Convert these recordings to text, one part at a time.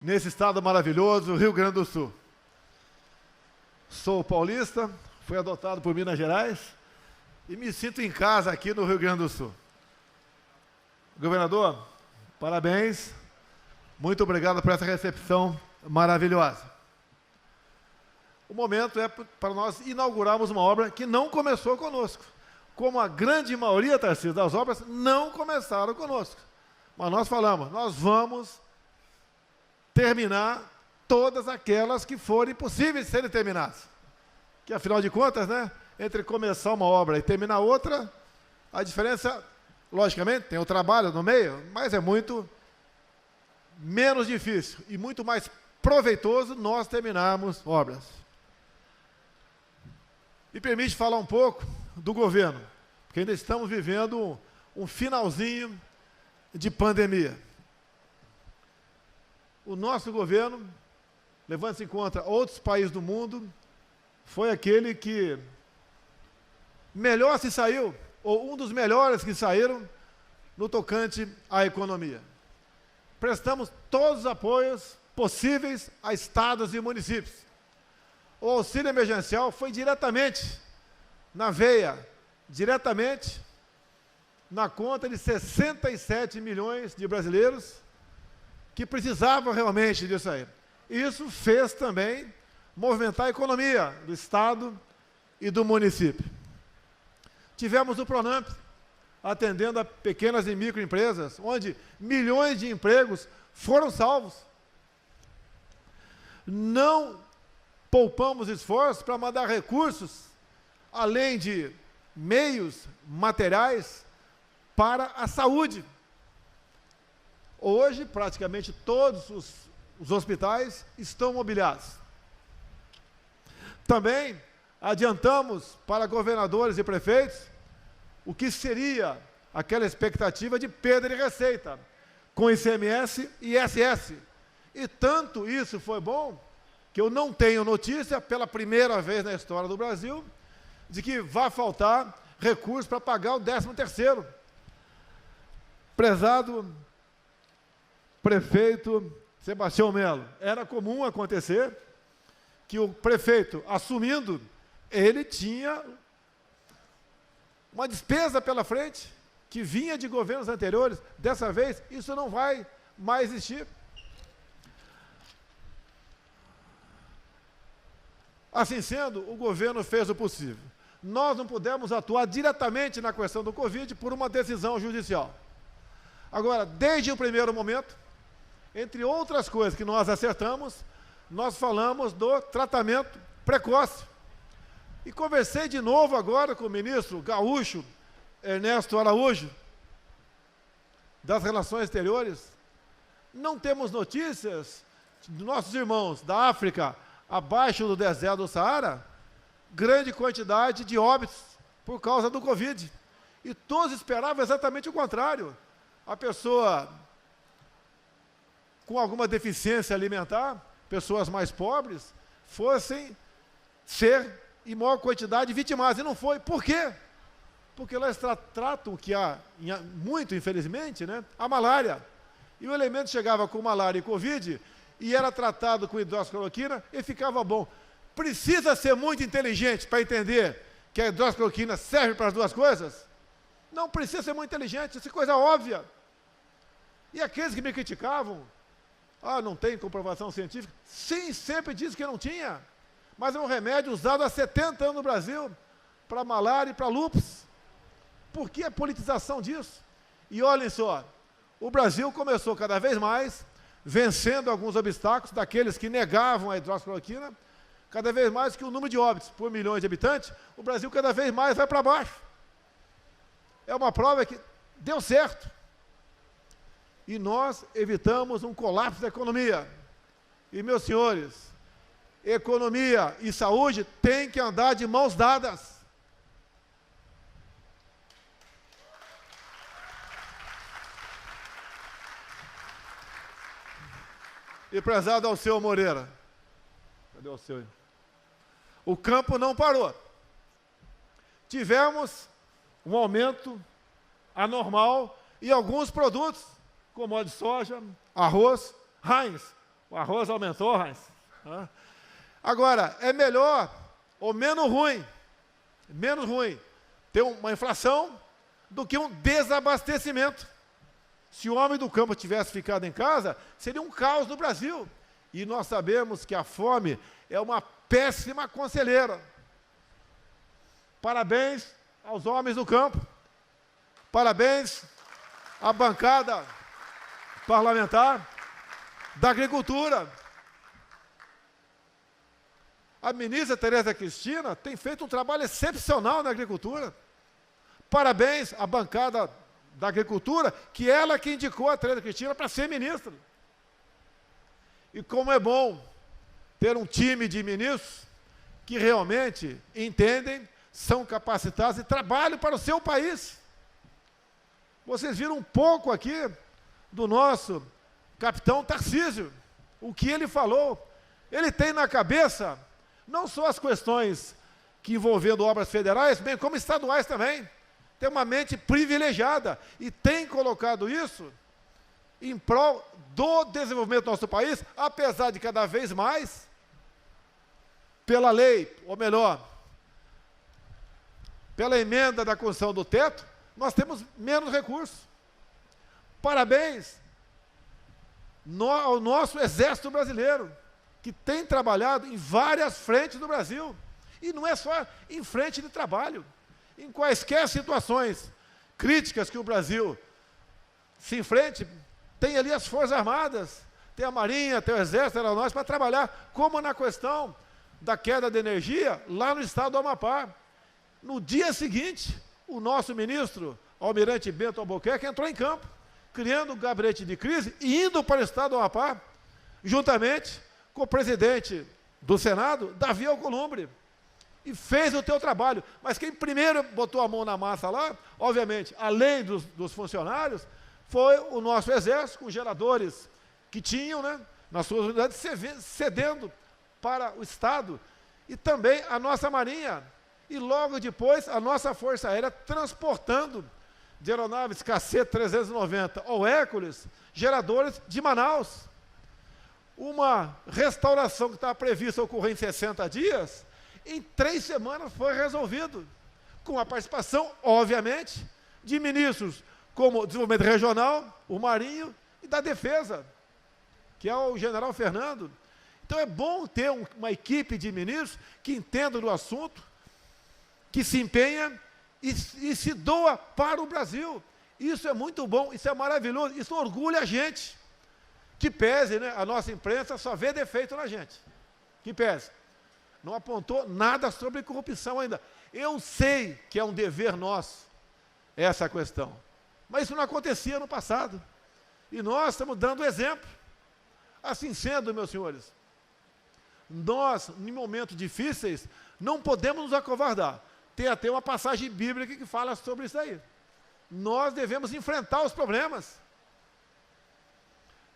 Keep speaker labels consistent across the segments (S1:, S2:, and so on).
S1: Nesse estado maravilhoso, Rio Grande do Sul. Sou paulista, fui adotado por Minas Gerais e me sinto em casa aqui no Rio Grande do Sul. Governador, parabéns, muito obrigado por essa recepção maravilhosa. O momento é para nós inaugurarmos uma obra que não começou conosco. Como a grande maioria, Tarcísio, das obras não começaram conosco. Mas nós falamos, nós vamos terminar todas aquelas que forem possíveis de serem terminadas. Que, afinal de contas, né, entre começar uma obra e terminar outra, a diferença, logicamente, tem o trabalho no meio, mas é muito menos difícil e muito mais proveitoso nós terminarmos obras. Me permite falar um pouco do governo, porque ainda estamos vivendo um finalzinho de pandemia. O nosso governo, levando-se em conta outros países do mundo, foi aquele que melhor se saiu, ou um dos melhores que saíram, no tocante à economia. Prestamos todos os apoios possíveis a estados e municípios. O auxílio emergencial foi diretamente na veia, diretamente na conta de 67 milhões de brasileiros que precisavam realmente disso aí. Isso fez também movimentar a economia do estado e do município. Tivemos o Pronamp, atendendo a pequenas e microempresas, onde milhões de empregos foram salvos. Não poupamos esforços para mandar recursos, além de meios materiais, para a saúde. Hoje, praticamente todos os hospitais estão mobiliados. Também adiantamos para governadores e prefeitos o que seria aquela expectativa de perda de receita, com ICMS e ISS. E tanto isso foi bom, que eu não tenho notícia, pela primeira vez na história do Brasil, de que vai faltar recursos para pagar o 13º. Prezado prefeito Sebastião Melo, era comum acontecer que o prefeito, assumindo, ele tinha uma despesa pela frente, que vinha de governos anteriores. Dessa vez, isso não vai mais existir. Assim sendo, o governo fez o possível. Nós não pudemos atuar diretamente na questão do Covid por uma decisão judicial. Agora, desde o primeiro momento, entre outras coisas que nós acertamos, nós falamos do tratamento precoce. E conversei de novo agora com o ministro gaúcho, Ernesto Araújo, das Relações Exteriores. Não temos notícias de nossos irmãos da África, abaixo do deserto do Saara, grande quantidade de óbitos por causa do Covid. E todos esperavam exatamente o contrário. A pessoa com alguma deficiência alimentar, pessoas mais pobres, fossem ser, em maior quantidade, vitimadas. E não foi. Por quê? Porque elas tratam o que há, muito infelizmente, né, a malária. E o elemento chegava com malária e Covid, e era tratado com hidroxicloroquina, e ficava bom. Precisa ser muito inteligente para entender que a hidroxicloroquina serve para as duas coisas? Não precisa ser muito inteligente, isso é coisa óbvia. E aqueles que me criticavam, não tem comprovação científica? Sim, sempre disse que não tinha. Mas é um remédio usado há 70 anos no Brasil, para malária e para lúpus. Por que a politização disso? E olhem só, o Brasil começou cada vez mais, vencendo alguns obstáculos daqueles que negavam a hidroxicloroquina, cada vez mais que o número de óbitos por milhões de habitantes, o Brasil cada vez mais vai para baixo. É uma prova que deu certo. E nós evitamos um colapso da economia. E, meus senhores, economia e saúde têm que andar de mãos dadas. E prezado Alceu Moreira, cadê o Alceu? O campo não parou. Tivemos um aumento anormal e alguns produtos, como óleo de soja, arroz, Heinz. O arroz aumentou, Heinz. Agora, é melhor ou menos ruim ter uma inflação do que um desabastecimento. Se o homem do campo tivesse ficado em casa, seria um caos no Brasil. E nós sabemos que a fome é uma péssima conselheira. Parabéns aos homens do campo. Parabéns à bancada parlamentar da agricultura. A ministra Tereza Cristina tem feito um trabalho excepcional na agricultura. Parabéns à bancada da agricultura, que ela que indicou a Tereza Cristina para ser ministra. E como é bom ter um time de ministros que realmente entendem, são capacitados e trabalham para o seu país. Vocês viram um pouco aqui do nosso capitão Tarcísio, o que ele falou. Ele tem na cabeça não só as questões que envolvendo obras federais, bem como estaduais também. Tem uma mente privilegiada e tem colocado isso em prol do desenvolvimento do nosso país, apesar de cada vez mais, pela lei, ou melhor, pela emenda da construção do teto, nós temos menos recursos. Parabéns ao nosso Exército Brasileiro, que tem trabalhado em várias frentes do Brasil. E não é só em frente de trabalho. Em quaisquer situações críticas que o Brasil se enfrente, tem ali as Forças Armadas, tem a Marinha, tem o Exército, tem nós para trabalhar, como na questão da queda de energia lá no estado do Amapá. No dia seguinte, o nosso ministro, Almirante Bento Albuquerque, entrou em campo, criando um gabinete de crise e indo para o estado do Amapá, juntamente com o presidente do Senado, Davi Alcolumbre, e fez o teu trabalho. Mas quem primeiro botou a mão na massa lá, obviamente, além dos funcionários, foi o nosso Exército, com geradores que tinham, né, nas suas unidades, cedendo para o Estado, e também a nossa Marinha, e logo depois a nossa Força Aérea transportando de aeronaves KC-390 ou Hércules, geradores de Manaus. Uma restauração que estava prevista ocorrer em 60 dias, em 3 semanas foi resolvido, com a participação, obviamente, de ministros como o Desenvolvimento Regional, o Marinho e da Defesa, que é o general Fernando. Então é bom ter uma equipe de ministros que entenda do assunto, que se empenha e se doa para o Brasil. Isso é muito bom, isso é maravilhoso, isso orgulha a gente. Que pese, né, a nossa imprensa só vê defeito na gente. Que pese. Não apontou nada sobre corrupção ainda. Eu sei que é um dever nosso essa questão. Mas isso não acontecia no passado. E nós estamos dando exemplo. Assim sendo, meus senhores, nós, em momentos difíceis, não podemos nos acovardar. Tem até uma passagem bíblica que fala sobre isso aí. Nós devemos enfrentar os problemas.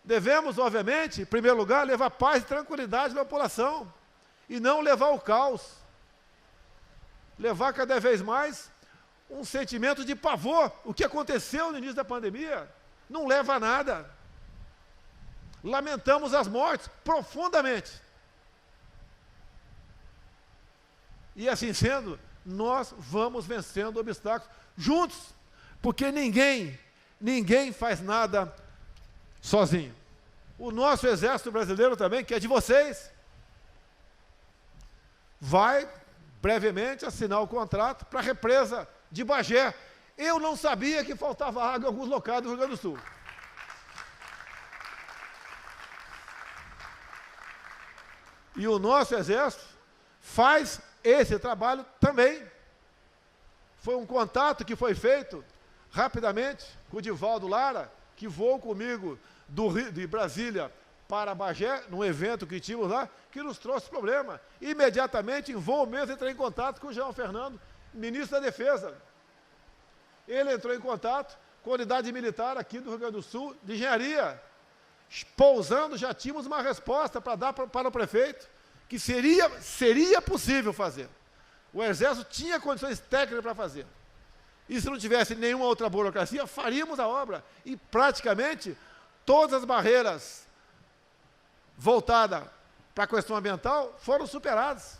S1: Devemos, obviamente, em primeiro lugar, levar paz e tranquilidade à população. E não levar o caos. Levar cada vez mais um sentimento de pavor. O que aconteceu no início da pandemia não leva a nada. Lamentamos as mortes profundamente. E assim sendo, nós vamos vencendo obstáculos juntos, porque ninguém faz nada sozinho. O nosso Exército Brasileiro também, que é de vocês, vai brevemente assinar o contrato para a represa de Bagé. Eu não sabia que faltava água em alguns locais do Rio Grande do Sul. E o nosso Exército faz esse trabalho também. Foi um contato que foi feito rapidamente com o Divaldo Lara, que voou comigo de Brasília para Bagé, num evento que tínhamos lá, que nos trouxe problema. Imediatamente, em voo mesmo, entrei em contato com o João Fernando, ministro da Defesa. Ele entrou em contato com a unidade militar aqui do Rio Grande do Sul, de engenharia. Pousando, já tínhamos uma resposta para dar para o prefeito, que seria possível fazer. O Exército tinha condições técnicas para fazer. E se não tivesse nenhuma outra burocracia, faríamos a obra. E praticamente todas as barreiras voltadas para a questão ambiental foram superadas.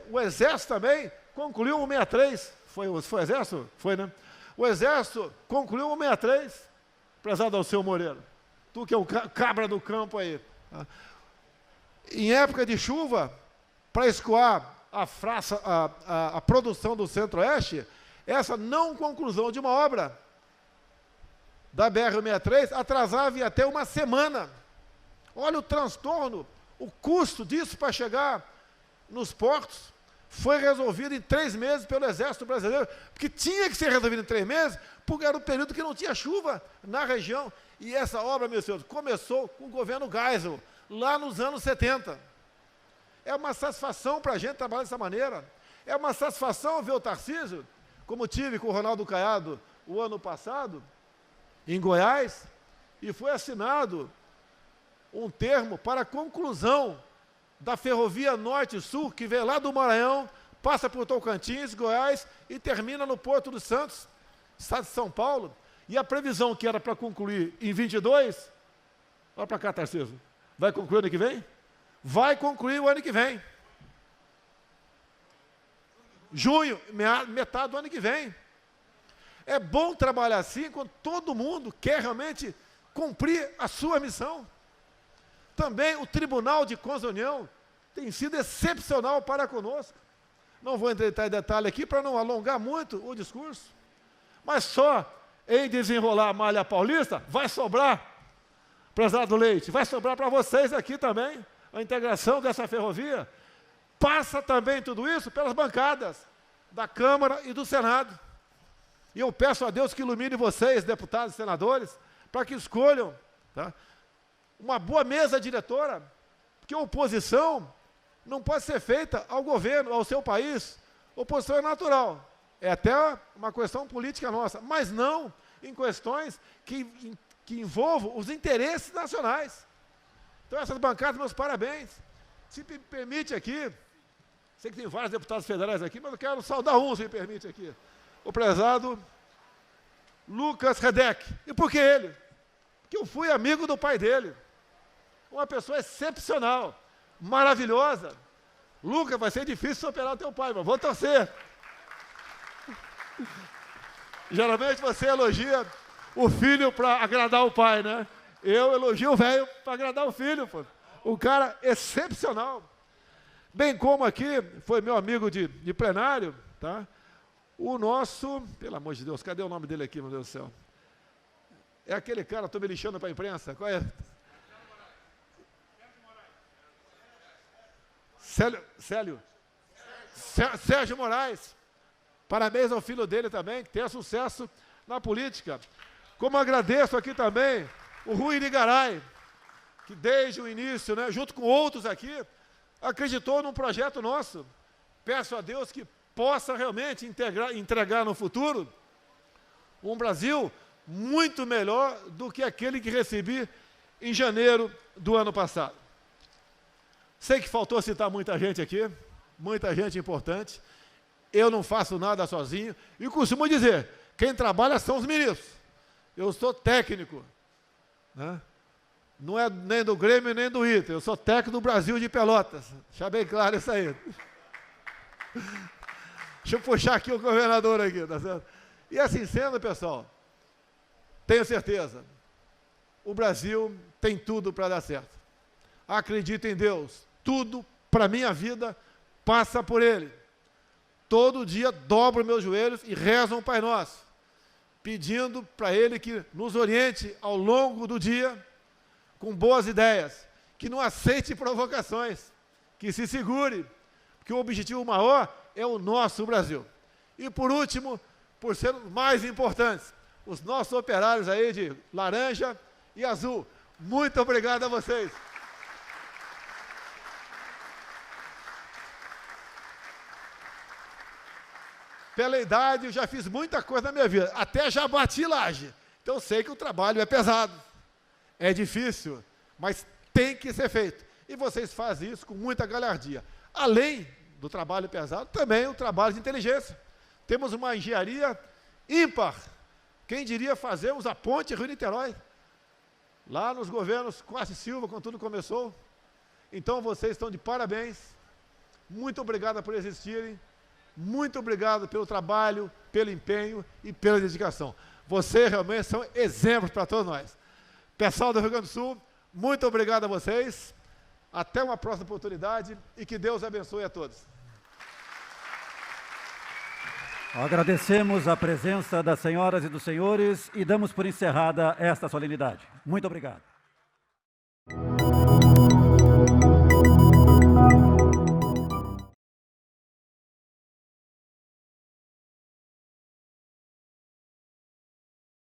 S1: O Exército também concluiu o 63. Foi o Exército? Foi, né? O Exército concluiu o 63, prezado Alceu Moreira. Tu que é o cabra do campo aí. Tá? Em época de chuva, para escoar a produção do Centro-Oeste, essa não conclusão de uma obra da BR-63 atrasava em até uma semana. Olha o transtorno, o custo disso para chegar nos portos foi resolvido em 3 meses pelo Exército Brasileiro, porque tinha que ser resolvido em 3 meses, porque era o período que não tinha chuva na região. E essa obra, meus senhores, começou com o governo Geisel, lá nos anos 70. É uma satisfação para a gente trabalhar dessa maneira. É uma satisfação ver o Tarcísio, como tive com o Ronaldo Caiado o ano passado, em Goiás, e foi assinado um termo para a conclusão da ferrovia Norte-Sul, que vem lá do Maranhão, passa por Tocantins, Goiás, e termina no Porto dos Santos, estado de São Paulo. E a previsão que era para concluir em 22, olha para cá, Tarcísio, vai concluir ano que vem? Vai concluir o ano que vem. Junho, metade do ano que vem. É bom trabalhar assim quando todo mundo quer realmente cumprir a sua missão. Também o Tribunal de Contas da União tem sido excepcional para conosco. Não vou entrar em detalhe aqui para não alongar muito o discurso, mas só em desenrolar a malha paulista vai sobrar, prezado Leite, vai sobrar para vocês aqui também, a integração dessa ferrovia. Passa também tudo isso pelas bancadas da Câmara e do Senado. E eu peço a Deus que ilumine vocês, deputados e senadores, para que escolham, tá, uma boa mesa diretora, porque a oposição não pode ser feita ao governo, ao seu país. Oposição é natural, é até uma questão política nossa, mas não em questões que envolvam os interesses nacionais. Então, essas bancadas, meus parabéns. Se me permite aqui, sei que tem vários deputados federais aqui, mas eu quero saudar um, se me permite aqui. O prezado Lucas Redec. E por que ele? Porque eu fui amigo do pai dele. Uma pessoa excepcional, maravilhosa. Lucas, vai ser difícil superar o teu pai, mas vou torcer. Geralmente você elogia o filho para agradar o pai, né? Eu elogio o velho para agradar o filho, pô. Um cara excepcional. Bem como aqui, foi meu amigo de plenário, tá? O nosso, pelo amor de Deus, cadê o nome dele aqui, meu Deus do céu? É aquele cara, estou me lixando para a imprensa, qual é? Sérgio Moraes. Parabéns ao filho dele também, que tenha sucesso na política. Como agradeço aqui também o Rui Irigaray, que desde o início, né, junto com outros aqui, acreditou num projeto nosso. Peço a Deus que possa realmente entregar no futuro um Brasil muito melhor do que aquele que recebi em janeiro do ano passado. Sei que faltou citar muita gente aqui, muita gente importante. Eu não faço nada sozinho. E costumo dizer, quem trabalha são os ministros. Eu sou técnico, né? Não é nem do Grêmio, nem do Inter. Eu sou técnico do Brasil de Pelotas. Deixa bem claro isso aí. Deixa eu puxar aqui o governador aqui, tá certo? E assim sendo, pessoal, tenho certeza, o Brasil tem tudo para dar certo. Acredito em Deus. Tudo para a minha vida passa por Ele. Todo dia dobro meus joelhos e rezo um Pai Nosso, pedindo para Ele que nos oriente ao longo do dia com boas ideias, que não aceite provocações, que se segure, porque o objetivo maior é o nosso Brasil. E por último, por ser os mais importantes, os nossos operários aí de laranja e azul. Muito obrigado a vocês. Pela idade, eu já fiz muita coisa na minha vida, até já bati laje. Então eu sei que o trabalho é pesado, é difícil, mas tem que ser feito. E vocês fazem isso com muita galhardia. Além do trabalho pesado, também o trabalho de inteligência. Temos uma engenharia ímpar. Quem diria fazermos a ponte Rio-Niterói? Lá nos governos Costa e Silva, quando tudo começou. Então vocês estão de parabéns. Muito obrigado por existirem. Muito obrigado pelo trabalho, pelo empenho e pela dedicação. Vocês realmente são exemplos para todos nós. Pessoal do Rio Grande do Sul, muito obrigado a vocês. Até uma próxima oportunidade e que Deus abençoe a todos.
S2: Agradecemos a presença das senhoras e dos senhores e damos por encerrada esta solenidade. Muito obrigado.